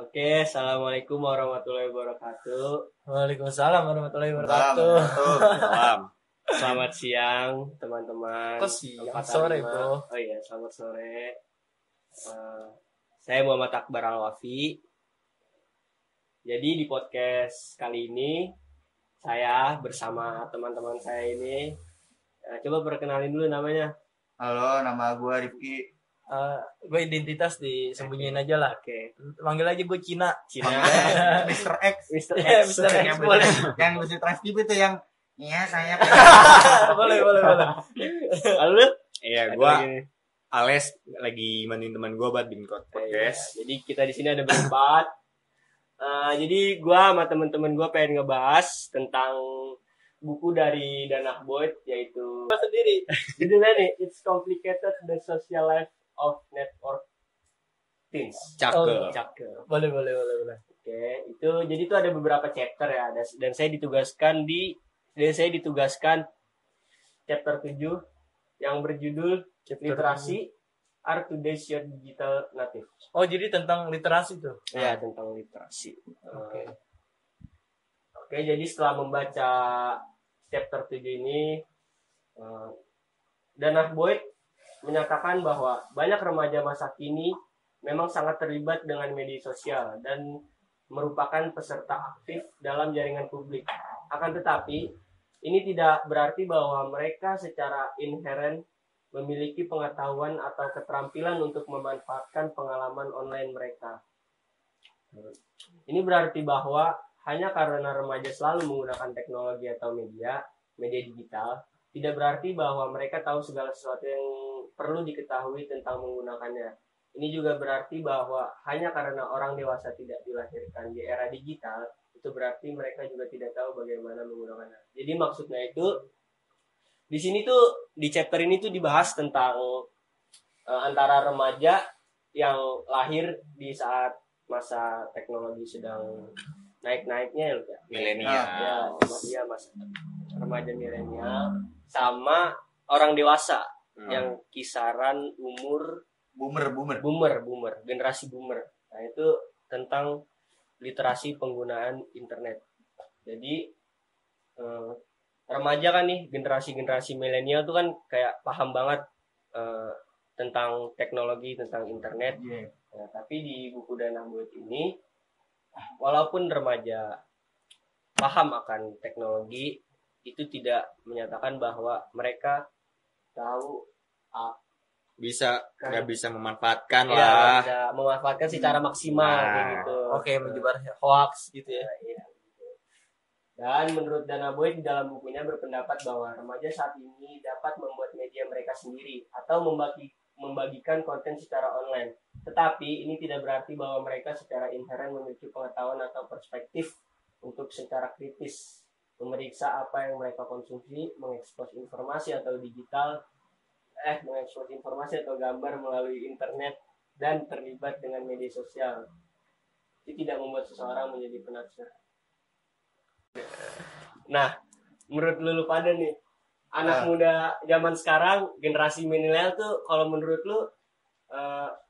Oke, assalamualaikum warahmatullahi wabarakatuh. Waalaikumsalam warahmatullahi wabarakatuh. Salam. Selamat siang teman-teman. Kok siang? Sore, bro. Oh iya, selamat sore. Saya Muhammad Akbar Al-Wafi. Jadi di podcast kali ini saya bersama teman-teman saya ini. Coba perkenalin dulu namanya. Halo, nama gue Rifki. Gue identitas disembunyiin aja lah. Oke. Manggil aja gue Cina. Mr. X. Mr. Ya, X. Mr. X boleh. Yang lucu transkrip itu yang iya saya. boleh. Lalu? Iya, gue Ales lagi mandiin teman gue buat bikin podcast. Jadi kita di sini ada berempat. Jadi gue sama teman-teman gue pengen ngebahas tentang buku dari Danah Boyd, yaitu sendiri. Judulnya nih, It's Complicated: The Social Life of Network Teens. Cakep. Cakep. Boleh. Oke, itu ada beberapa chapter ya, dan saya ditugaskan chapter 7 yang berjudul Literasi Are Today's Your Digital Native. Oh, jadi tentang literasi tuh. Ya, tentang literasi. Oke. Jadi setelah membaca chapter 7 ini, Danah Boyd menyatakan bahwa banyak remaja masa kini memang sangat terlibat dengan media sosial dan merupakan peserta aktif dalam jaringan publik. Akan tetapi, ini tidak berarti bahwa mereka secara inheren memiliki pengetahuan atau keterampilan untuk memanfaatkan pengalaman online mereka. Ini berarti bahwa hanya karena remaja selalu menggunakan teknologi atau media digital, tidak berarti bahwa mereka tahu segala sesuatu yang perlu diketahui tentang menggunakannya. Ini juga berarti bahwa hanya karena orang dewasa tidak dilahirkan di era digital, itu berarti mereka juga tidak tahu bagaimana menggunakannya. Jadi maksudnya itu, di sini tuh, di chapter ini tuh dibahas tentang antara remaja yang lahir di saat masa teknologi sedang naik-naiknya ya, milenial. Ya, masa remaja milenial sama orang dewasa yang kisaran umur boomer, generasi boomer. Nah, itu tentang literasi penggunaan internet. Jadi remaja kan nih, generasi milenial tuh kan kayak paham banget tentang teknologi, tentang internet. Nah, tapi di buku Danah Boyd ini, walaupun remaja paham akan teknologi, itu tidak menyatakan bahwa mereka tahu nggak bisa memanfaatkan ya, lah. bisa memanfaatkan secara maksimal gitu. Oke, menyebar hoax gitu ya. Iya. Dan menurut Danah Boyd di dalam bukunya berpendapat bahwa remaja saat ini dapat membuat media mereka sendiri atau membagikan konten secara online. Tetapi ini tidak berarti bahwa mereka secara inheren memiliki pengetahuan atau perspektif untuk secara kritis memeriksa apa yang mereka konsumsi, mengekspos informasi atau gambar melalui internet, dan terlibat dengan media sosial. Itu tidak membuat seseorang menjadi penafsir. Nah, menurut lu pada nih, anak muda zaman sekarang, generasi milenial tuh, kalau menurut lu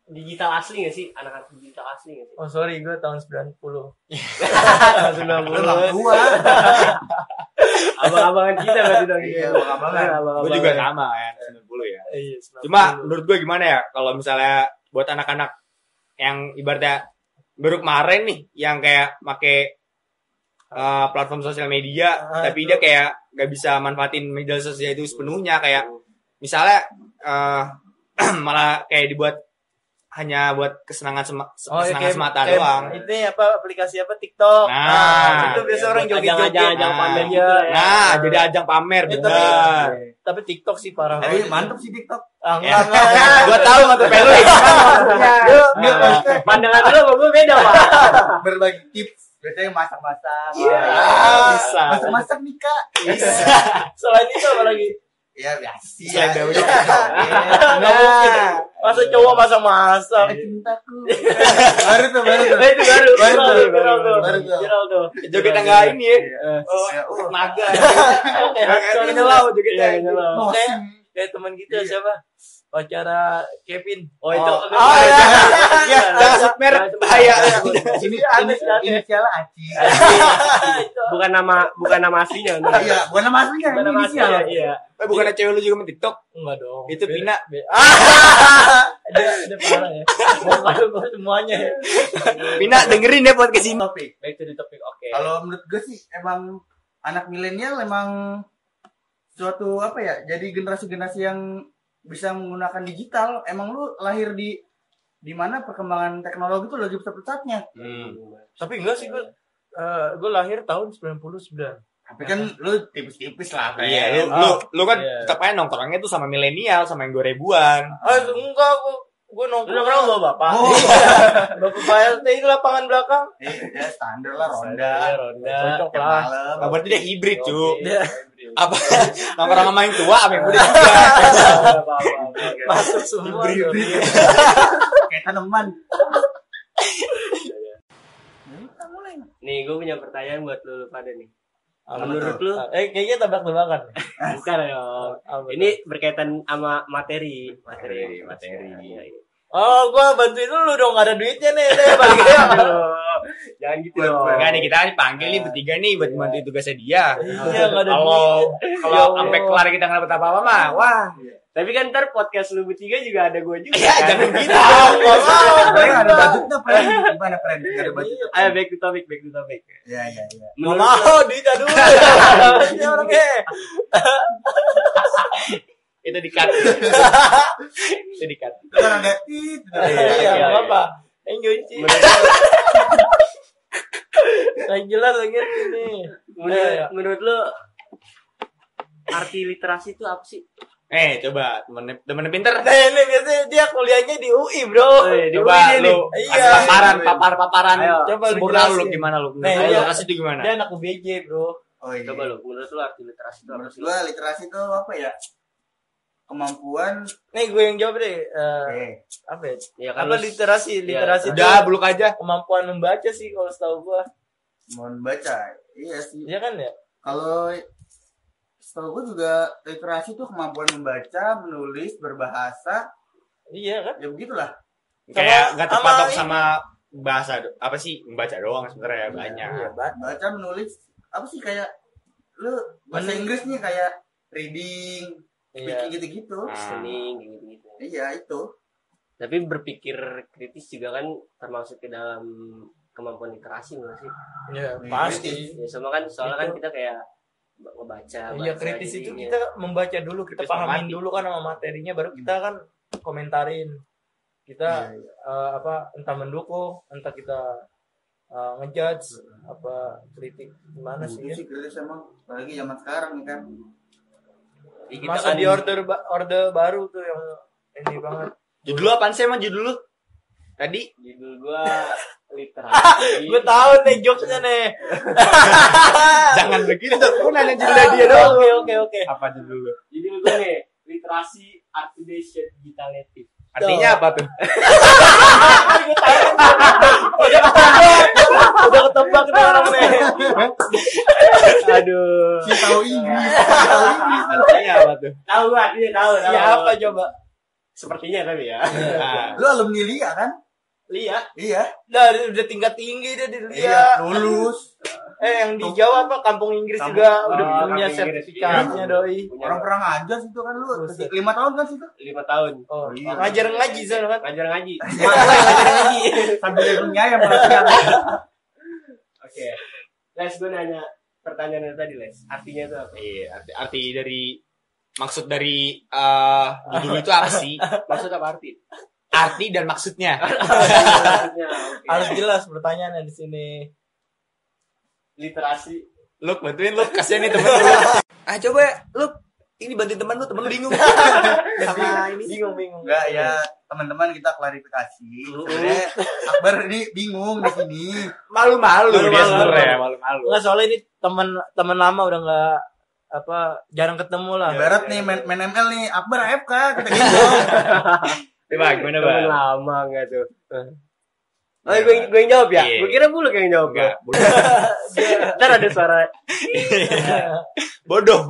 digital asli nggak sih? Anak-anak digital asli nggak sih? Oh sorry, gue tahun 90. Tahun 90. Abang-abangan kita berarti dong. Iya, abang-abangan. Gue juga sama ya, 90 ya. Iya, 90. Cuma menurut gue gimana ya, kalau misalnya buat anak-anak yang ibaratnya baru kemarin nih, yang kayak make platform sosial media, tapi dia kayak gak bisa manfaatin media sosial itu sepenuhnya, kayak misalnya malah kayak dibuat hanya buat kesenangan semata doang. Itu apa, aplikasi apa, TikTok. Nah, itu biasa orang joget-joget. Ajang pamer gitu lah ya. Nah, jadi ajang pamer, bener. Tapi TikTok sih parah. Tapi mantep sih TikTok. Enggak. Gua tahu mantep pelu Pandangan lu sama gue beda, Pak. Berbagi tips. Biasanya masak-masak. Iya. Bisa. Masak-masak nih, Kak. Bisa. Selain itu apa lagi? Ya biasa sih. Selain daunnya. Masa cowok masak-masak. Cintaku. Baru tuh. Viral tuh. Joget tangga ini ya. Naga. Nyelau jogetnya. Kayak teman kita siapa? pacara Kevin. Oh itu. Jangan sebut merek bahaya. Inisial Aci. Bukan nama aslinya. Iya, bukan nama aslinya. Bukan nama Inisial. aslinya. Iya. Bukan cewek lu juga main TikTok? Enggak dong. Itu Pina. Ada parah ya. Mau semuanya ya. Pina dengerin ya podcast ini. Topik. Back to the topic. Oke. Kalau menurut gue sih emang anak milenial emang suatu apa ya? Jadi generasi-generasi yang bisa menggunakan digital. Emang lu lahir di mana perkembangan teknologi itu lagi pesat-pesatnya. Tapi enggak sih gue lahir tahun 99. Tapi kan lu tipis-tipis lah. Iya, lu kan tetap aja nongkrongnya tuh sama milenial, sama yang 2000-an. Enggak, gue nongkrong sama bapak. Oh. Bapak PLT di lapangan belakang. Ya standar lah, ronda. Ronda. Cocok lah. Malam. Nah, berarti dia hibrid, cu. Iya. Apa? Nongkrong sama yang tua, sama yang muda juga. Masuk semua. Kayak tanaman. Nih gue punya pertanyaan buat lu pada nih. Menurut lu? Kayaknya tebak-tebakan. Bukan dong. Ini berkaitan sama materi. Oh, gua bantuin dulu dong, gak ada duitnya nih, balik ya. Jangan gitu dong. Enggak nih, kita dipanggil nih bertiga nih buat bantu tugasnya dia. Iya, gak ada Kalau duit. sampai kelar kita nggak dapat apa-apa mah, wah. Tapi kan ntar podcast lu bertiga juga ada gue juga. Ya, kan? jangan gitu dong. Sebenarnya ada budgetnya, friend. Gimana, friend? Gak ada budgetnya. Ayo back to topic. Iya. Gak Menurut mau, duit dulu. Ini orangnya. Itu di-cut. Itu di-cut. Kan ada Iya, gak apa-apa. Enjoy sih. Yang jelas lagi ini. Menurut lu arti literasi itu apa sih? Coba temen pinter. Nah, ini biasanya dia kuliahnya di UI, bro. Di Coba UI dia nih. lu Iya. paparan. Ayo, Coba lu sempurna lu jelasin. gimana lu? Nah, Ayo, iya. kasih itu gimana? Dia anak UBJ, bro. Oh iya. Coba lu, menurut lu arti literasi itu apa Menurut sih? gua literasi itu apa ya? Kemampuan Nih gue yang jawab deh. Apa ya? Ya kan Apa lu- literasi? Literasi itu Udah, buluk aja. kemampuan membaca sih kalau setahu gua. mau baca. Iya sih. Iya kan ya? Kalau setahu gua juga literasi itu kemampuan membaca, menulis, berbahasa. Iya kan? Ya begitulah. Kayak nggak terpatok sama sama bahasa apa sih membaca doang sebenarnya banyak. Iya, Baca, menulis, apa sih kayak lu bahasa Inggris nih kayak reading, Iya. speaking gitu-gitu. Listening gitu-gitu. Iya, itu. Tapi berpikir kritis juga kan termasuk ke dalam kemampuan literasi nggak sih? Iya, pasti. Ya sama kan soalnya kan Itu. kita kayak ngebaca. Iya, baca kritis itu jadinya. kita membaca dulu, kita Kritis pahamin mengerti. dulu kan sama materinya, baru kita kan komentarin. Kita Iya. entah mendukung, entah kita ngejudge, apa kritik gimana sih Itu ya? sih kritis emang, apalagi zaman sekarang nih kan. Ya, kita Masuk kan di order baru tuh yang ini banget. Judul lu apaan sih emang judul lu? Tadi judul gua literasi. Gue tahu nih jokesnya nih. jangan begitu. Lu nanya judulnya dia doang. Oke. Apa judul lu? Judul gua nih literasi art today shape digital native. Artinya apa tuh? Udah ketebak nih orang nih. Aduh. Si tahu Inggris. Artinya apa tuh? Tahu gua dia tahu. Ya apa coba? Sepertinya tapi ya. Nah, Lu alumni LIA kan? Lihat. Iya. Udah tingkat tinggi dia di Iya, dunia. lulus. Yang di Jawa apa Kampung Inggris Kampung- juga udah Oh, punya Kampung Inggris. sertifikatnya doi. Orang pernah ngajar situ kan lu. Buset. 5 tahun kan situ? 5 tahun. Oh, Iya. ngajar ngaji sana kan. Ngajar ngaji. Sambil dunia yang perhatian. Oke. Les gue nanya pertanyaan yang tadi Les. Artinya itu apa? iya, arti dari maksud dari judul itu apa sih? Maksud apa arti? Arti dan maksudnya. Maksudnya, oke. Harus jelas pertanyaannya di sini. Literasi. Lu bantuin lu, kasihan nih temen lu. Coba lu ini bantuin temen lu bingung. Sama ini. Bingung. Enggak ya, teman-teman kita klarifikasi. Sebenarnya Akbar ini bingung di sini. Malu-malu dia Malu-malu. sebenarnya, malu-malu. Enggak, soalnya ini teman lama udah enggak jarang ketemu lah. Ibarat nih main ML nih, Akbar AFK kita bingung. Coba gimana, Temen Bang? lama enggak tuh? Oh, gue yang jawab ya? Iya. Gue kira Buluk yang jawab. Enggak, Ntar ada suara. bodoh.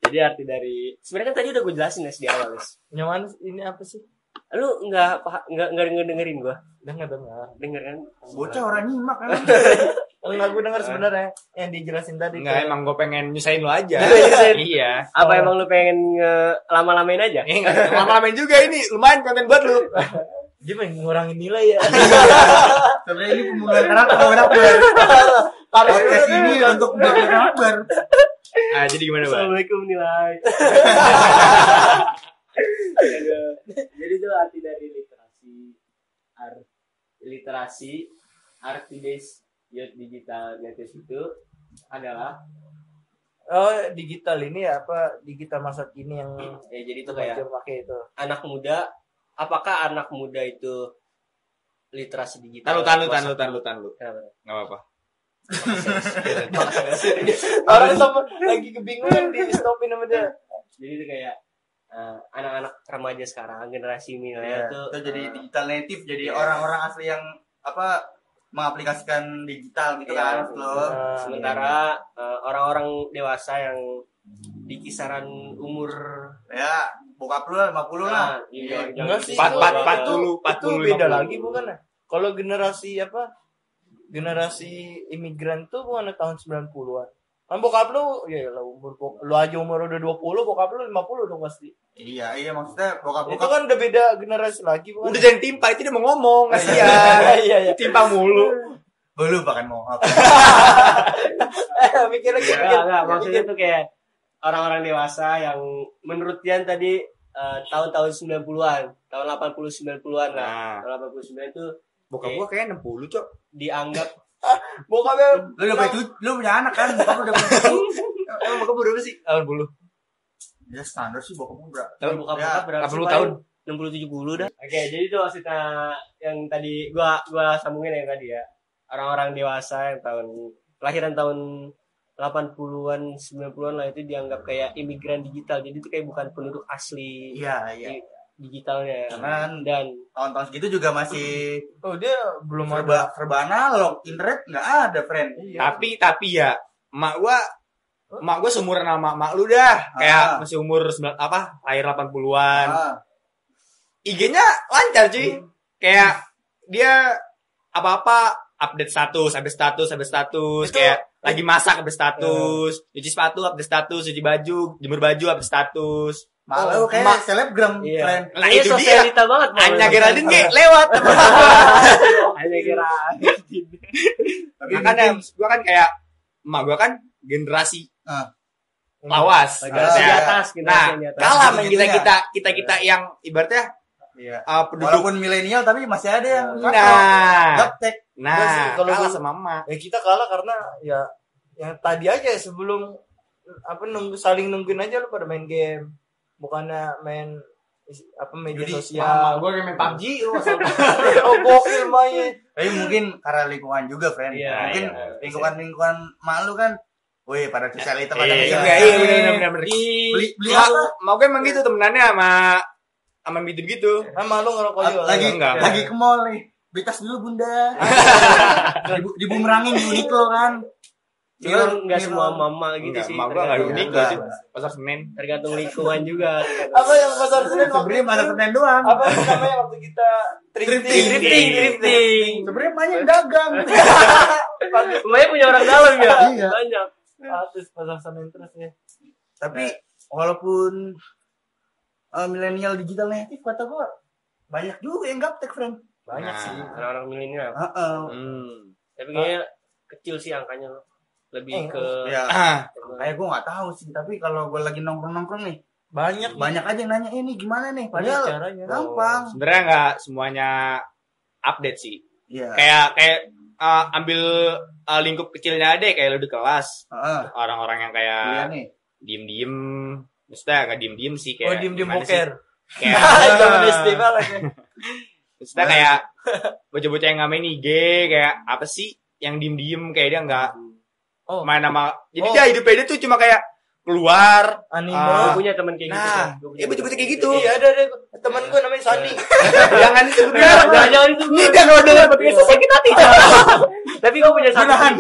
Jadi arti dari sebenarnya kan tadi udah gue jelasin di awal, Lis. Yang mana ini apa sih? Lu nggak dengerin gue? Dengar. Denger kan? Bocah orang nyimak kan. Enggak, gue dengar sebenarnya yang dijelasin tadi. Enggak, emang gue pengen nyusahin lu aja. Iya. Apa emang lu pengen lama-lamain aja? Enggak, lama-lamain juga ini. Lumayan konten buat lu. Dia pengen ngurangin nilai ya. Sebenarnya ini pembunuhan karakter Akbar. Podcast ini untuk pembunuhan Akbar. Jadi gimana, Bang? Assalamualaikum nilai. Jadi itu arti dari literasi arti youth digital native itu adalah Digital ini ya apa? Digital masa kini yang ya jadi itu kayak pakai itu. anak muda. Apakah anak muda itu literasi digital? Tahan lu. Kenapa? Enggak apa-apa. Orang sama lagi kebingungan di stopin sama dia. Jadi itu kayak anak-anak remaja sekarang, generasi milenial tuh Itu jadi digital native, jadi orang-orang asli yang mengaplikasikan digital gitu kan, loh. sementara orang-orang dewasa yang di kisaran umur Ya, bokap lu lah 50 lah. iya, Enggak sih. 40 Itu beda lagi bukan ya? Kalau generasi apa? Generasi imigran tuh bukan tahun 90-an. Kan bokap lu ya lah lu aja umur udah 20, bokap lu 50 dong pasti. Iya, maksudnya Itu bokap-bokap kan udah beda generasi lagi bukan? Udah jangan timpa, itu dia mau ngomong. Kasihan. Iya. Timpa mulu. belum bahkan mau apa. Mikirnya gitu. enggak, maksudnya tuh kayak orang-orang dewasa yang menurut Dian tadi tahun-tahun 90-an, tahun 80 90-an lah. Nah, Tahun 89 itu bokap gua kayak 60, Cok. dianggap Bokapnya Lu udah punya cucu, lu punya anak kan, bokap lu udah punya cucu. Emang bokap berapa sih? 80. Ya standar sih bokap lu berapa. tahun bokap Ya, berapa 80 sih, tahun. 60 70 dah. Oke, jadi itu maksudnya yang tadi gua sambungin yang tadi ya. Orang-orang dewasa yang kelahiran tahun 80-an 90-an lah itu dianggap kayak imigran digital. Jadi itu kayak bukan penduduk asli Iya. digitalnya. Karena Dan tahun-tahun segitu juga masih dia belum ada. serba analog, internet nggak ada, friend. Iya. Tapi ya, emak gua seumuran sama emak lu dah. Kayak masih umur lahir 80-an. IG-nya lancar, cuy. Kayak dia apa-apa update status Itu, kayak lagi masak update status, cuci sepatu update status, cuci baju, jemur baju update status. Malu kayak selebgram, Iya. friend. Nah, Ini itu dia. sosialita banget. Anya Geraldine kayak lewat. Hanya Geraldine. Tapi Makanya gua kan kayak emak gua kan generasi lawas. Generasi di Harusnya. atas, Nah, generasi yang di atas. kalah sama Gitu-gitunya. kita yang ibaratnya Iya. penduduk. Walaupun milenial tapi masih ada yang Nah, gaptek. Kalau kalah gua- sama emak. Ya kita kalah karena ya yang tadi aja sebelum saling nungguin aja lu pada main game. Bukannya main media Judi. sosial. Gua main PUBG lu Oh gokil main. Tapi mungkin karena lingkungan juga, friend. Iya, Mungkin iya. lingkungan malu kan, wih pada sosialita pada Iya, benar. beli Mak, apa? mau gue emang gitu temenannya sama gitu. Sama lu ngerokok juga. Enggak. Lagi ke mall nih. Beli tas dulu, Bunda. Dibumerangin di Uniqlo kan. Cuman nggak semua mama gitu sih. Mak gua enggak tergantung- unik Enggak. sih. Pasar Senin. Tergantung lingkungan juga. Apa yang pasar Senin waktu Sebenarnya masa Senin doang. apa yang namanya waktu kita Drifting. Sebenarnya banyak dagang. Lumayan punya orang dalam ya. Iya. Banyak. Artis pasar Senin terus ya. Tapi walaupun milenial digital native kata gua banyak juga yang gaptek, friend. Banyak Nah. sih. Orang-orang milenial. Heeh. Tapi kayaknya kecil sih angkanya loh. Lebih ke Ya, Ah, kayak gua nggak tahu sih, tapi kalau gua lagi nongkrong nih, Banyak banyak aja yang nanya ini gimana nih, Padahal padahal caranya. gampang. sebenarnya enggak semuanya update sih. Iya. Kayak ambil lingkup kecilnya aja kayak lu di kelas. Heeh. Orang-orang yang Iya kayak nih. diem-diem. Maksudnya enggak diem-diem sih kayak. Oh diem-diem gimana sih? boker. Kayak Zaman SD banget ya. maksudnya kayak bocah-bocah yang nggak main IG kayak apa sih yang diem-diem kayak dia nggak Oh. main sama jadi Oh. dia hidupnya dia tuh cuma kayak keluar Anime. Gue punya temen kayak gitu. nah Gua punya ya betul-betul kayak gitu. Iya ada teman gue namanya Sandi. Jangan disebut Jangan itu gue. Dia kalau dengar podcast sakit hati. Tapi gue punya satu. Gue nahan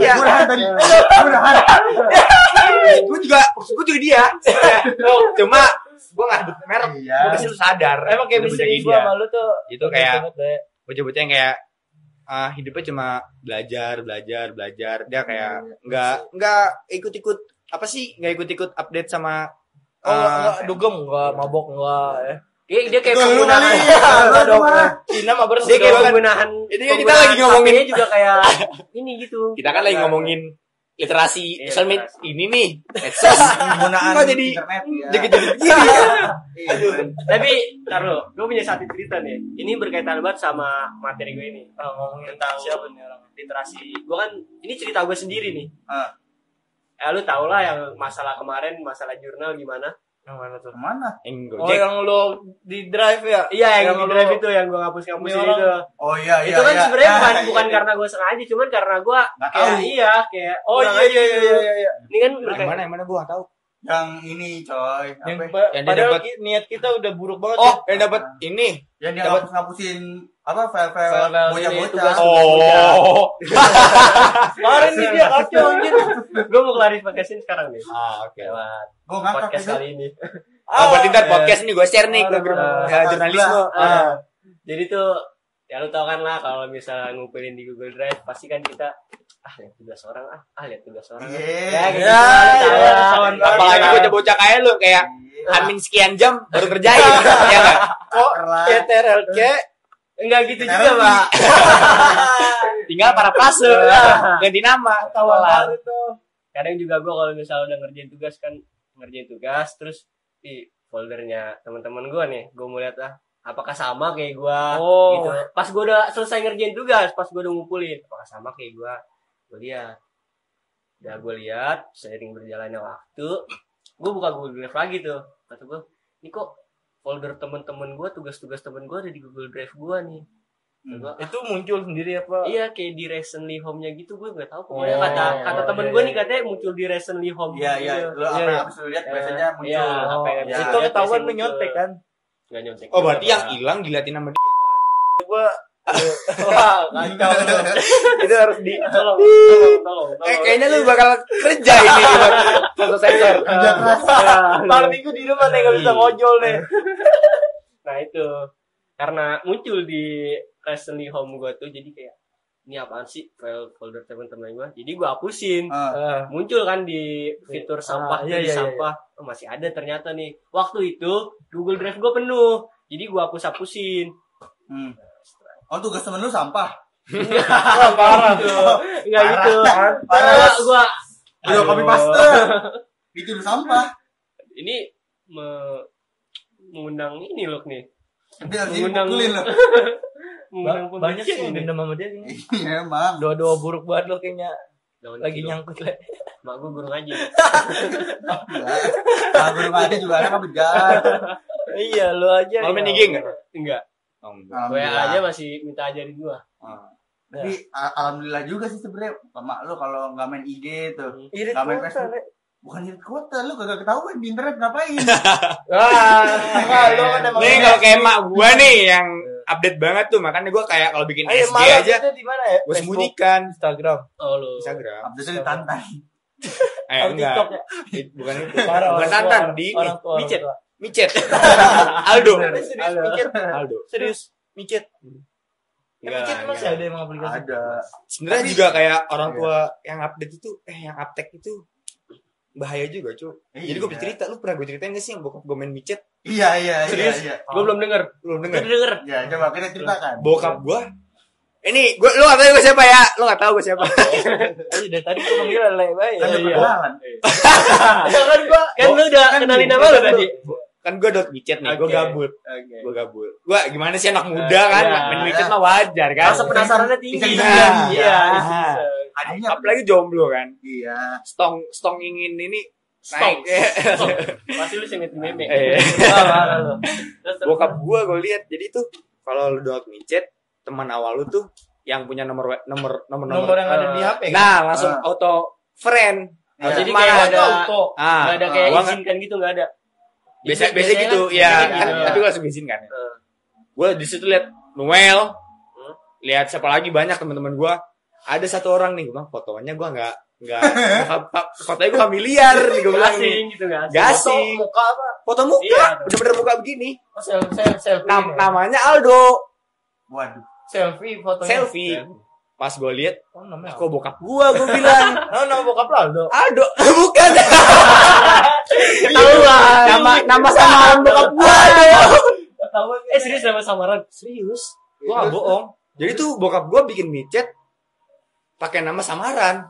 tadi. Gue nahan. gue juga dia. Cuma gue nggak sebut merek. Iya. Gue pasti lu sadar. Emang kayak Lu misteri bener gue dia. sama lu tuh. Itu kayak banget, Le. bocah-bocah yang kayak hidupnya cuma belajar. Dia kayak nggak ikut-ikut apa sih? Nggak ikut-ikut update sama Enggak dugem, enggak mabok, enggak ya. Dia kayak Lu penggunaan. kali. Enggak dong. mah. Cina mah bersih. Dia kayak dong. Penggunaan. Ini kan kita lagi ngomongin HP-nya juga kayak ini gitu. kita kan lagi ngomongin literasi Iya, sosial media literasi. ini nih medsos Penggunaan kok jadi internet. Ya. jadi begini. Aduh. Tapi ntar lo, gue punya satu cerita nih. Ini berkaitan banget sama materi gue ini. Ngomongin Tentang siapa nih orang? literasi. Gue kan ini cerita gue sendiri nih. Ah. Lu tau lah yang masalah kemarin, masalah jurnal gimana? Yang mana tuh? Kemana? Oh yang lu di drive ya? Iya, yang di lu- drive itu yang gue ngapus-ngapusin Ini orang- itu. Oh iya. Itu kan sebenarnya bukan iya, bukan iya. karena gue sengaja, cuman karena gue Nggak kayak tahu. iya kayak Oh kurang iya aja iya gitu. iya iya. Ini kan Yang mana gue gak tahu. Yang ini coy. Yang Apa? Yang dia padahal dapat- niat kita udah buruk banget. Oh, ya. yang dapat ini. Yang dia Dapat- ngapus-ngapusin apa file-file File-file ini, bocah-bocah. tugas. Oh. Kemarin nih dia kacau anjir. gue mau klarifikasiin sekarang nih Oke. lewat Gue ngangkat podcast itu. kali ini. Oh, berarti ntar iya. podcast ini gue share nih ke grup Ah, jurnalisme. Jadi tuh ya lu tau kan lah kalau misalnya ngumpulin di Google Drive pasti kan kita lihat tugas orang lihat tugas orang. Iya. Ya gitu. Ya, Tahu iya, lah. kawan Apalagi Iya. bocah-bocah kayak lu kayak Iya. admin sekian jam baru kerjain. Ya enggak? Kok Kerla. CTRLC Enggak gitu Sekarang juga, Pak. Tinggal para prase ganti nama. kawan Kelar. baru tuh. Kadang juga gue kalau misalnya udah ngerjain tugas terus di foldernya teman-teman gue nih, gue mau lihat apakah sama kayak gue Oh. gitu. Pas gue udah selesai ngerjain tugas, pas gue udah ngumpulin, apakah sama kayak gue lihat. Udah gue lihat, seiring berjalannya waktu, gue buka Google Drive lagi tuh. Kata gue, ini kok folder teman-teman gue, tugas-tugas temen gue ada di Google Drive gue nih. Kata gua, Itu muncul sendiri apa? iya kayak di recently home-nya gitu, gue nggak tahu pokoknya Oh, kata temen iya, gue iya. nih katanya muncul di recently home. Iya iya. gitu. Lu apa Iya. yang habis lu lihat biasanya muncul. Iya. Oh, apa yang ya. itu ketahuan lu muncul. nyontek kan? Nggak nyontek. Oh, berarti juga, yang Pak. hilang diliatin sama dia. Gua wah, kacau lu. Itu harus di tolong. Kayaknya lu bakal kerja ini buat foto sensor. Kerja keras. malam minggu di rumah nih gak bisa ngojol nih. Nah itu karena muncul di recently home gue tuh, jadi kayak ini apaan sih file folder teman-teman gue, jadi gue hapusin. Muncul kan di fitur sampah, iya, di iya, sampah. Oh, masih ada ternyata nih. Waktu itu Google Drive gue penuh, jadi gue hapus-hapusin. Hmm. Oh tugas temen lu sampah. Wah, parah. Enggak gitu. Parah. Gua Udah copy paste. Itu lu sampah. ini mengundang ini loh nih. Dia harus Mengundang dipukulin lu. mengundang Banyak sih pembencian yang ini. dendam sama dia kayaknya. Iya emang. Dua-dua buruk banget lo kayaknya Daun lagi kilo. nyangkut le. Mak gue guru ngaji. Nah, belum ada juga ada kan begal. Iya, lo aja. Mau main ya. IG enggak? Enggak. Oh, enggak. Gue Alhamdulillah. aja masih minta ajarin gua. Tapi alhamdulillah juga sih sebenarnya sama lu kalau nggak main IG tuh. Irit Nggak main kuota, Facebook. Le. Bukan irit kuota, lu kagak ketahuan di internet ngapain. Wah, lo kan emang. Nih kalau kayak emak gua nih yang update banget tuh, makanya gua kayak kalau bikin Ayo, SG malam aja itu di mana ya? gua Facebook, sembunyikan. Instagram. Oh lu. Instagram. Update ditantang. Oh, Enggak. TikTok ya. Bukan itu. Parah, Bukan orang Tantan tua, di orang tua, orang micet. tua. Micet. Aldo. Serius micet. Aldo. Serius micet. Enggak, Micet masih enggak. ada emang aplikasi. Ada. Sebenarnya Tapi- juga kayak orang tua yang update itu yang uptake itu bahaya juga, cuy. Jadi gue Iya. cerita, lu pernah gue ceritain gak sih yang bokap gue main micet? Iya iya iya Serius? iya. Gua belum denger. Lu Gua denger? denger. Ya coba kita ceritakan. Bokap gue ini lu gak tau gue siapa ya? Lu gak tau gue siapa? Ayo dari tadi gua manggil le bae. Kan udah Iya. kenalan. Ya kan gua Kan lu udah kenalin nama lu tadi. Kan gue dot micet nih, gue Oke. gabut. Oke. Gue gabut. Gue gimana sih anak muda kan? Iya. Main micet mah wajar kan? Rasa penasarannya tinggi. Iseng-iseng. Iya. Nah. Adanya Apalagi jomblo kan? iya. Stong ingin ini Stop. naik. Stop. Pasti lu sengit meme. parah lo. Bokap gue lihat jadi tuh kalau lu download micet, teman awal lu tuh yang punya nomor Nomor yang ada di HP kan? Nah, langsung auto friend. Jadi Mana kayak ada ada auto. nggak ada kayak gua izinkan gitu, nggak ada. biasa Biasanya gitu kan ya biasanya kan, gitu. tapi gue langsung izin kan. Gue di situ lihat Noel, lihat siapa lagi banyak teman-teman gue. Ada satu orang nih, gue bilang fotonya gue nggak fotonya gue familiar nih gue bilang nih. Asing gitu nggak asing. Gak Foto asing. muka apa? Foto muka, Iya. bener-bener muka begini. Oh, selfie. Namanya Aldo, Waduh. Selfie fotonya. selfie. Pas gue lihat, Oh, namanya. kok bokap gue bilang. Nama bokap lo Aldo. Aldo, bukan. Ketahuan. Nama samaran bokap gue Aldo. Ketahuan. Serius nama samaran? Serius? Gue gak bohong. Jadi tuh bokap gue bikin micet pakai nama samaran.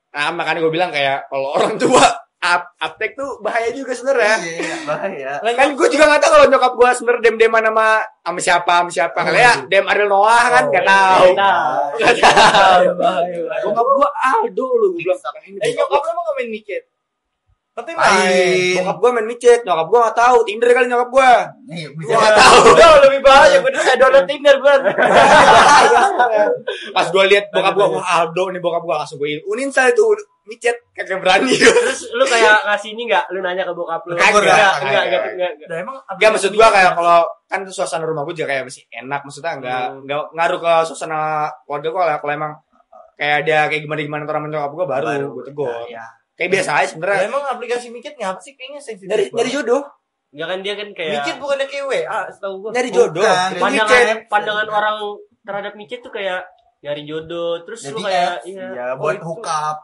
Nah makanya gue bilang kayak kalau orang tua uptake tuh bahaya juga sebenarnya. Iya, bahaya. Kan gue juga gak tahu kalau nyokap gue sebenarnya dem-deman sama siapa. Kayak dem Ariel Noah kan gak tahu. Gak tahu. Bokap gue Aldo lu. Gue bilang Nyokap lo emang gak main micet? Tapi main. Main. bokap gue main micet. Nyokap gue gak tahu. Tinder kali nyokap gue. Nih, Gue bisa. gak tahu. Udah lebih bahaya. Gue udah download Tinder gue. Pas gue lihat bokap gue, wah Aldo nih bokap gue, langsung gue uninstall itu micet, kagak berani. Terus lu kayak ngasih ini nggak? Lu nanya ke bokap lu? Kagak. Enggak. Udah emang. Gak, maksud gue kayak kalau kan suasana rumah gue juga kayak masih enak, maksudnya nggak ngaruh ke suasana keluarga gue lah. Kalau emang kayak ada kayak gimana orang nyokap gue baru gue tegur. Iya. Kayak biasa aja Udah sebenarnya. emang aplikasi micet ngapa sih? Kayaknya sensitif. Nyari jodoh, Enggak kan dia kan kayak Micet bukannya kayak WA, setahu gue. nyari jodoh. Bukan. Itu pandangan micet. pandangan orang terhadap micet tuh kayak nyari jodoh. Terus lu Jadi kayak iya, buat itu. hook up.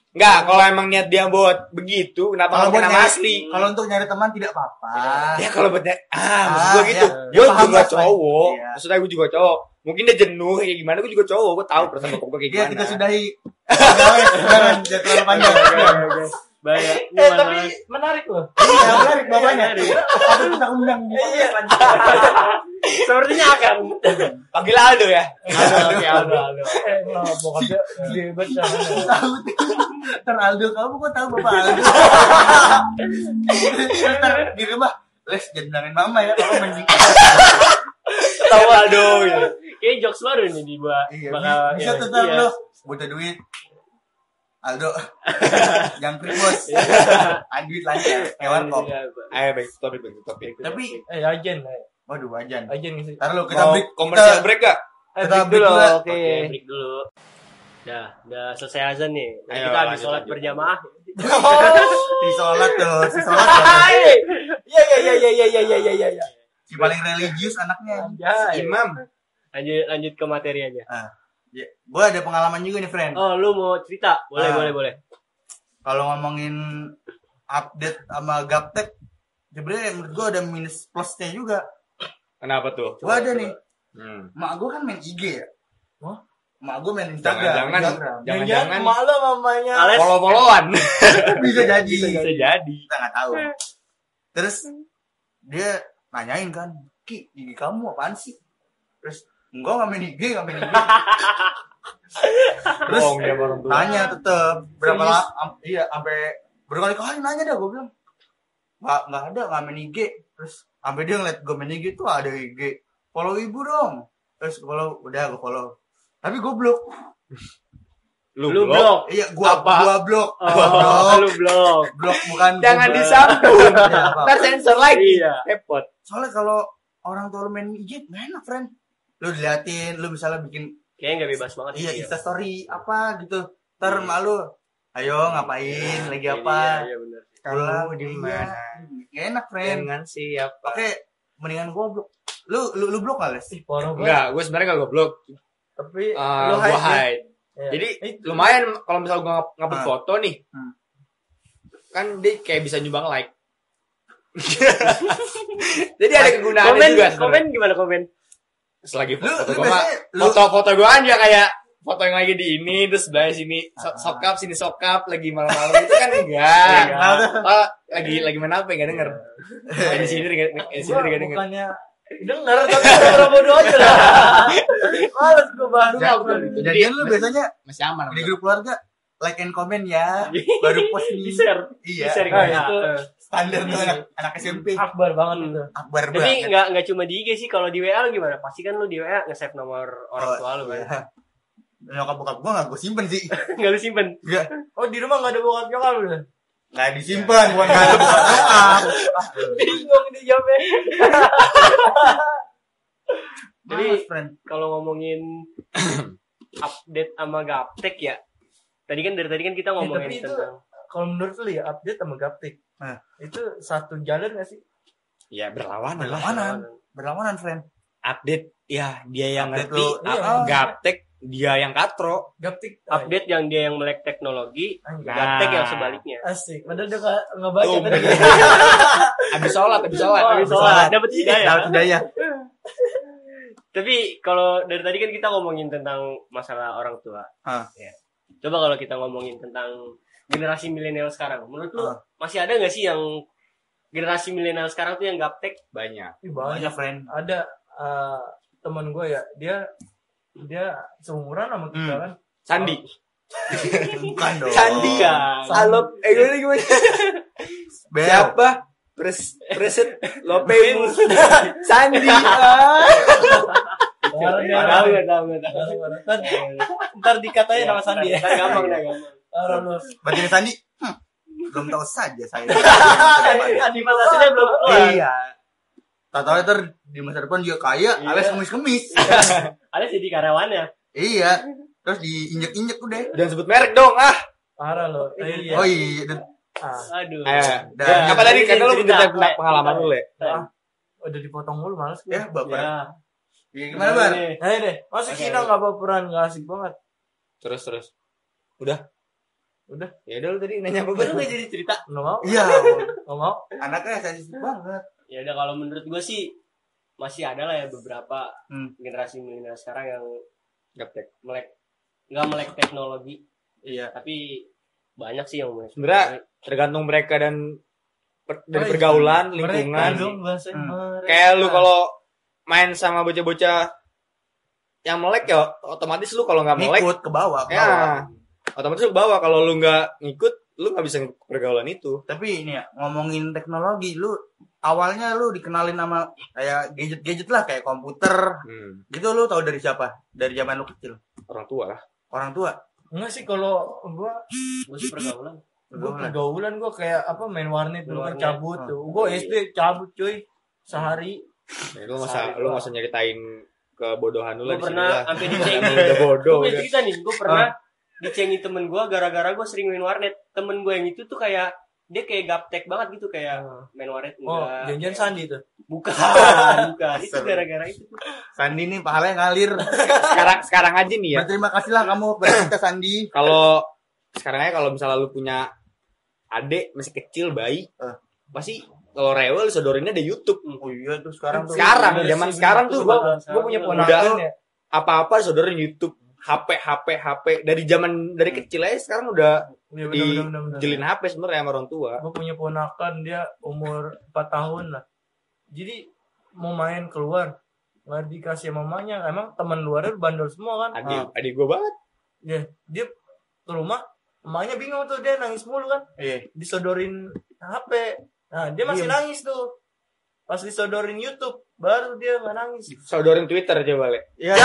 Enggak, kalau emang niat dia buat begitu, kenapa Kalau nggak buat nama nyari, asli? kalau untuk nyari teman tidak apa-apa. Ya kalau buat maksud gue gitu. ya. Gue Ya, paham juga lah, cowok. iya. Maksudnya gue juga cowok. Mungkin dia jenuh kayak gimana, gue juga cowok. Gue tahu perasaan bokap gue kayak Iya, gimana. kita sudahi. Jangan jadwal panjang. Banyak. Tapi menarik loh. Iya, menarik bapaknya. Tapi kita undang. Iya, Sepertinya akan. Panggil Aldo ya. Aldo. Bokapnya gede banget. Tahu. Ntar Aldo, kamu kok tahu Bapak Aldo? Ntar di rumah, Les jangan bilangin mama ya kalau main micet. Tahu Aldo gitu. Kayak jokes baru nih di Iya, bakal bisa tuh iya. lo. Butuh duit. Aldo. Jangkrik bos. Duit lancar. Hewan kok. Iya, Ayo baik, topik. Tapi, Ajen. waduh wajan. Ajen ngisi. Ntar lo kita Mau break. komersial break gak? Kita break break dulu. dulu. Oke. Oke, break dulu. Udah selesai azan nih. Dan Ayo, kita habis lanjut, sholat lanjut. berjamaah. Si sholat tuh, si sholat tuh. Iya. Si paling religius anaknya. Imam. Lanjut ke materi aja. Ya, gue ada pengalaman juga nih, friend. Oh, lu mau cerita? Boleh, Ah. boleh. Kalau ngomongin update sama gaptek, sebenarnya menurut gue ada minus plusnya juga. Kenapa tuh? Gue ada nih, Hmm. mak gue kan main IG ya. Hah? Mak gue main Instagram. Jangan-jangan emak lo mamanya. Ales. follow-followan. Bisa jadi. Bisa jadi. Kita nggak tahu. Terus dia nanyain kan, Ki, IG kamu apaan sih? Terus enggak main IG. Terus Bohong dia orang tua. nanya tetep berapa Serius? iya sampai berkali-kali nanya dah gue bilang nggak ada nggak main IG. Terus sampai dia ngeliat gue main IG tuh ada IG, follow ibu dong. Terus follow, udah gue follow, tapi gue blok. Lu blok. Iya, gue Apa? blok. Oh, lu blok. Blok bukan Jangan gua- disambung. Iya, apa? Ntar sensor lagi. Iya. Repot. Soalnya kalau orang tua lu main IG gak enak, friend. Lu diliatin, lu misalnya bikin Kayaknya nggak bebas banget. iya sih, Insta story apa gitu. Ntar malu, ayo ngapain, lagi apa? Iya, benar. Pulang, Kamu di iya. mana? Gak enak, friend. Dengan siapa? Oke, mendingan gua blok. Lu blok gak, Les? Parah banget. Enggak, gue sebenarnya gak blok. Tapi Gue lo hide. hide. Ya. Jadi lumayan kalau misalnya gue ngupload Ah. foto nih, Hmm. kan dia kayak bisa nyumbang like. Jadi ada kegunaannya Komen, juga. komen gimana komen? Selagi Lu foto gue biasanya foto gue aja kayak foto yang lagi di ini terus sebelah sini sokap sini sokap lagi malam-malam itu kan enggak. Oh, lagi main apa enggak denger. Di sini di sini enggak denger. Bukannya denger tapi orang bodoh aja lah. Males gue bahas Gitu. jadian lu biasanya Masih aman. di grup keluarga like and comment ya. Baru post Di nih. share. Iya. Di share Nah, ya. itu Standar tuh anak SMP. akbar banget itu. Akbar Tapi banget. nggak cuma di IG sih, kalau di WA lu gimana? Pasti kan lu di WA nge-save nomor orang tua lu kan. Iya. Nyokap bokap gua enggak gua simpen sih. Nggak lu simpen. Enggak. Oh, di rumah enggak ada bokap nyokap lu. Enggak disimpan, bukan enggak ada bokap nyokap. Bingung dijawabnya. Jadi Males, friend. kalau ngomongin update sama gaptek ya. Dari tadi kan kita ngomongin tapi itu tentang kalau menurut lu ya update sama gaptek. Nah. Itu satu jalan gak sih? Ya berlawanan lah. Berlawanan, friend. Update ya dia yang Update ngerti, lu, iya. gaptek dia yang katro. Gaptek update yang dia yang melek teknologi, Nah. gaptek yang sebaliknya. asik. Padahal udah nggak baca Oh, tadi. Habis sholat. Habis sholat, dapat hidayah. Dapat hidayah. Tapi kalau dari tadi kan kita ngomongin tentang masalah orang tua. Ya. Coba kalau kita ngomongin tentang generasi milenial sekarang, menurut lu masih ada nggak sih yang generasi milenial sekarang tuh yang gaptek? Banyak. Ih, Banyak, friend. Ada teman gue ya, dia seumuran sama kita kan. Sandi. Bukan dong. Sandi Kan. Halo, gimana? Bel. Siapa? Preset Lopemus. Sandi. Ntar dikatain sama Sandi ya. Gampang dah, gampang. Berarti Sandi belum tahu saja saya. Animasinya belum keluar. Iya. Tahu ntar di masa depan dia kaya, Iya. alias kemis-kemis. Ada jadi karyawannya. Iya. Terus diinjek-injek udah. Jangan sebut merek dong, ah. Parah loh. Iya. Oh iya. Aduh. Dan- Apa tadi kata lu cerita, cerita pengalaman lu, Le? Udah dipotong mulu males gue. Ya, Bapak. Ya. Ya, gimana, Bar? Nih. Ayo deh, masih Oke. Cina nggak baperan, nggak asik banget. Terus. Udah. Udah. Ya udah lu tadi nanya apa, Lu Bang? nggak jadi cerita. Nggak mau, Iya. nggak mau. Anaknya sensitif banget. Ya udah, kalau menurut gue sih masih ada lah ya beberapa generasi milenial sekarang yang Gaptek. nggak melek teknologi, Iya. tapi banyak sih yang melek. Sebenarnya tergantung mereka dan dari Oh, iya. pergaulan, Mereka lingkungan. dong bahasa Kayak lu kalau main sama bocah-bocah yang melek ya otomatis lu kalau nggak melek Ngikut ke bawah. ya otomatis lu bawa. Kalau lu nggak ngikut lu nggak bisa ngikut pergaulan itu. Tapi ini ya, ngomongin teknologi, lu awalnya lu dikenalin sama kayak gadget-gadget lah, kayak komputer. Gitu lu tahu dari siapa? Dari zaman lu kecil. Orang tua lah. Orang tua. Enggak sih, kalau gua sih pergaulan. pergaulan gua kayak apa, main warnet dulu kan, Warnet. cabut tuh. Gua SD cabut cuy sehari. Ya, lu nggak usah nyeritain kebodohan lu lah Gue di sini pernah lah. sampai Karena dicengin. lu udah bodoh. Gue udah. cerita nih, gue pernah dicengin temen gue gara-gara gue sering main warnet. Temen gue yang itu tuh kayak dia kayak gaptek banget gitu, kayak main warnet Oh, enggak. janjian Sandi tuh. Bukan. Itu gara-gara itu. Sandi nih pahalanya ngalir. Sekarang aja nih ya. Berterima kasihlah kamu kepada kita, Sandi. Kalau sekarang aja kalau misalnya lu punya adik masih kecil bayi, pasti kalau rewel sodorinnya di YouTube. Oh iya tuh sekarang tuh. Sekarang zaman sekarang tuh gua punya ponakan ya. apa-apa sodorin YouTube. HP dari Hmm. kecil aja sekarang udah Iya, bener. dijelin HP sebenarnya sama orang tua. Gue punya ponakan, dia umur 4 tahun lah. Jadi mau main keluar nggak dikasih mamanya. Emang teman luarnya bandel semua kan. Adik gue banget. Dia ke rumah, emaknya bingung tuh, dia nangis mulu kan. Iya. Disodorin HP. Nah, dia masih Iya. nangis tuh. Pas disodorin YouTube, baru dia nggak nangis. Sodorin Twitter coba, Le. Ya.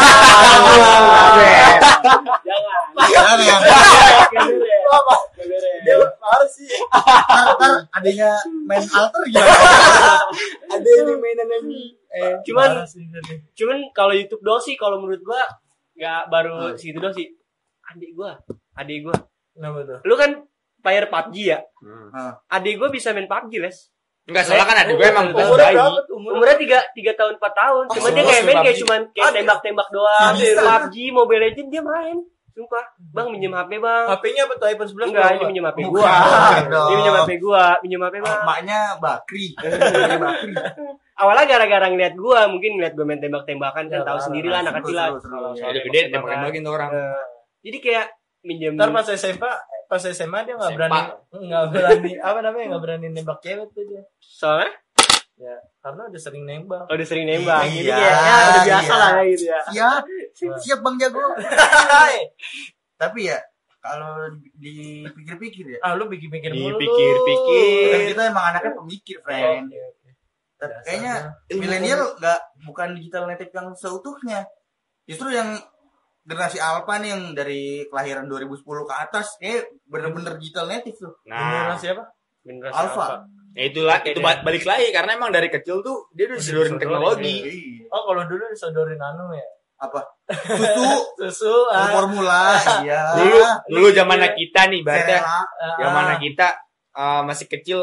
Jangan. Jangan. Dia harus sih. Ntar adanya main alter gimana? Ada ini mainan ini. Cuman kalau YouTube doang sih, kalau menurut gua nggak baru segitu doang sih. Adik gua. Kenapa tuh? Lu kan player PUBG ya? Adik gua bisa main PUBG, Les. Enggak salah kan adik gue emang Umurnya bayi. berapa tuh? Umurnya 3 tahun 4 tahun. Cuma dia kayak main kayak cuman kayak tembak-tembak doang. PUBG, Mobile Legends dia main. Sumpah. Bang, minjem HP, Bang. HP-nya apa tuh, iPhone 11? Enggak, ini minjem HP gua. dong. Dia minjem HP gua, Bang. Maknya Bakri. Awalnya gara-gara ngeliat gua, mungkin ngeliat gua main tembak-tembakan kan, tahu sendiri lah anak kecil lah. Udah gede tembak-tembakin tuh orang. Jadi kayak minjem. Ntar pas SMA dia nggak berani nembak cewek tuh dia. Soalnya Ya, karena udah sering nembak. udah sering nembak. Jadi Iya, kayak ya udah biasa iya. lah gitu ya. Siap Bang Jago. Tapi ya kalau dipikir-pikir ya, Lu pikir-pikir mulu. Dipikir-pikir. kan kita emang anaknya pemikir, friend. Tapi kayaknya milenial bukan digital native yang seutuhnya. Justru yang generasi alpha nih yang dari kelahiran 2010 ke atas bener-bener digital native tuh. Nah, Generasi apa? Generasi Alpha. ya itulah Oke itu deh. balik lagi karena emang dari kecil tuh dia udah disodorin teknologi. Iya. Oh, kalau dulu disodorin ya. Apa? Susu, Susu, formula, iya. Dulu zaman kita nih berarti Sela. zaman kita masih kecil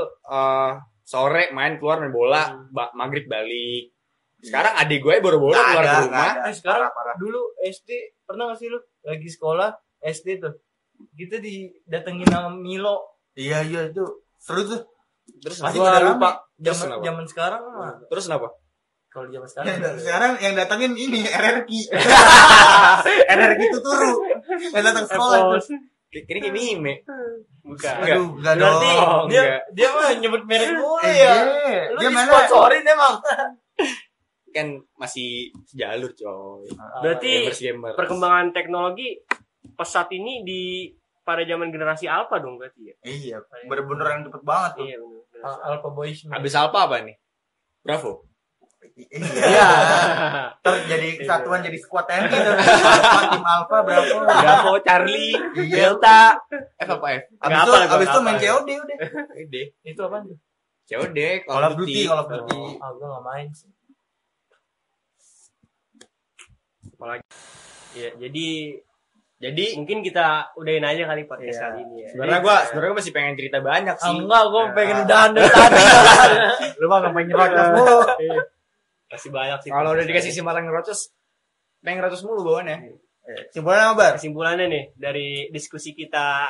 sore main keluar main bola, maghrib balik. Sekarang adik gue boro-boro Nggak keluar ada, ke rumah. nggak ada. Sekarang Parah. dulu SD pernah gak sih lu lagi sekolah SD tuh kita didatengin sama Milo. Iya itu seru tuh. Terus Pasti Gua pada lupa rame. zaman sekarang mah. Terus kenapa? Kalau zaman sekarang Sekarang yang datangin ini RRQ. RRQ Tuturu. Yang datang sekolah tuh. Ini kayak meme. Bukan. Aduh, enggak berarti dong. Oh, dia enggak. dia mah nyebut merek mulu Eh, ya. Lu dia mana? disponsorin emang. Kan masih sejalur coy. Berarti Gamers. perkembangan teknologi pesat ini di pada zaman generasi alpha dong berarti ya. Iya, bener-bener yang cepet banget tuh. Iya benar. Alpha Boys. Habis apa nih? Bravo. Iya. Ntar jadi kesatuan jadi squad TNI tuh. Alpha, tim Alpha berapa? Bravo, Charlie, Iya. Delta, F apa F? Abis itu main COD udah. Ide. Itu apa tuh? COD, Call of Duty. Oh, gua enggak main sih. Ya, jadi mungkin kita udahin aja kali podcast Iya. kali ini ya. Sebenarnya gua masih pengen cerita banyak sih. Enggak, gua pengen udahan dari tadi. Lu mah ngapain nyerocos mulu? Masih banyak sih. Kalau udah dikasih simpalan ngerocos, pengen ngerocos mulu bawaannya. Simpulannya apa, Bar? Kesimpulannya nih dari diskusi kita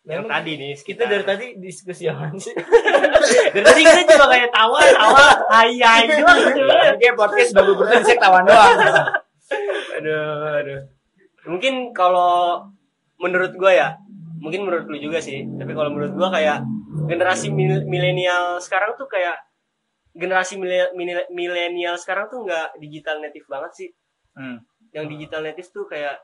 yang Memang tadi nih, Kita dari tadi diskusi apa sih? dari tadi kita cuma kayak tawa, hai doang gitu. Kayak podcast bagus berarti saya tawan doang. Aduh. Mungkin kalau menurut gua ya, mungkin menurut lu juga sih, tapi kalau menurut gua kayak generasi milenial sekarang tuh kayak generasi milenial sekarang tuh nggak digital native banget sih. Yang digital native tuh kayak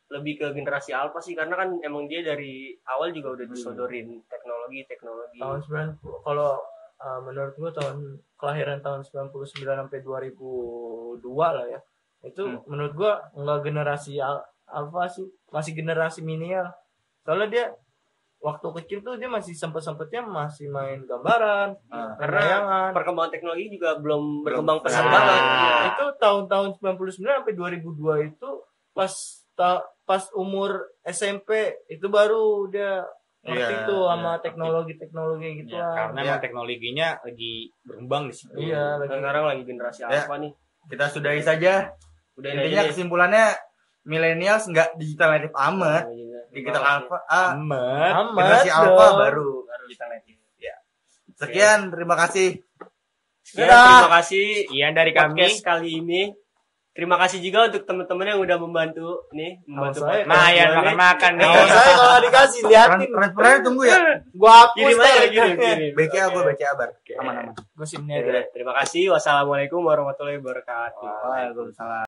lebih ke generasi alpha sih, karena kan emang dia dari awal juga udah disodorin teknologi. Tahun 90 kalau menurut gua kelahiran tahun 99 sampai 2002 lah ya. Itu menurut gua enggak generasi alpha sih, masih generasi milenial. Soalnya dia waktu kecil tuh dia masih sempet-sempetnya masih main gambaran, Karena perkembangan teknologi juga belum berkembang pesat Nah. banget. Itu tahun-tahun 99 sampai 2002 itu pas umur SMP itu baru dia ngerti Iya, tuh sama iya. teknologi gitu lah. Karena emang teknologinya lagi berkembang di situ. Iya, lagi Sekarang lagi generasi alpha nih. Kita sudahi saja. Udah Intinya kesimpulannya millennials nggak digital native amat. Digital alpha, generasi alpha baru. digital native. Sekian, terima kasih. Ya, terima kasih Sekian dari kami. podcast kali ini. Terima kasih juga untuk teman-teman yang udah membantu Awas saya. podcast Nah, ya gua nih. makan-makan nih. Kalau saya kalau dikasih liatin, Transfernya tunggu ya. gua hapus Kirim aja, deh. kirim. BCA gue BCA bar. Aman-aman. Gua simnya Terima kasih. Wassalamualaikum warahmatullahi wabarakatuh. Waalaikumsalam.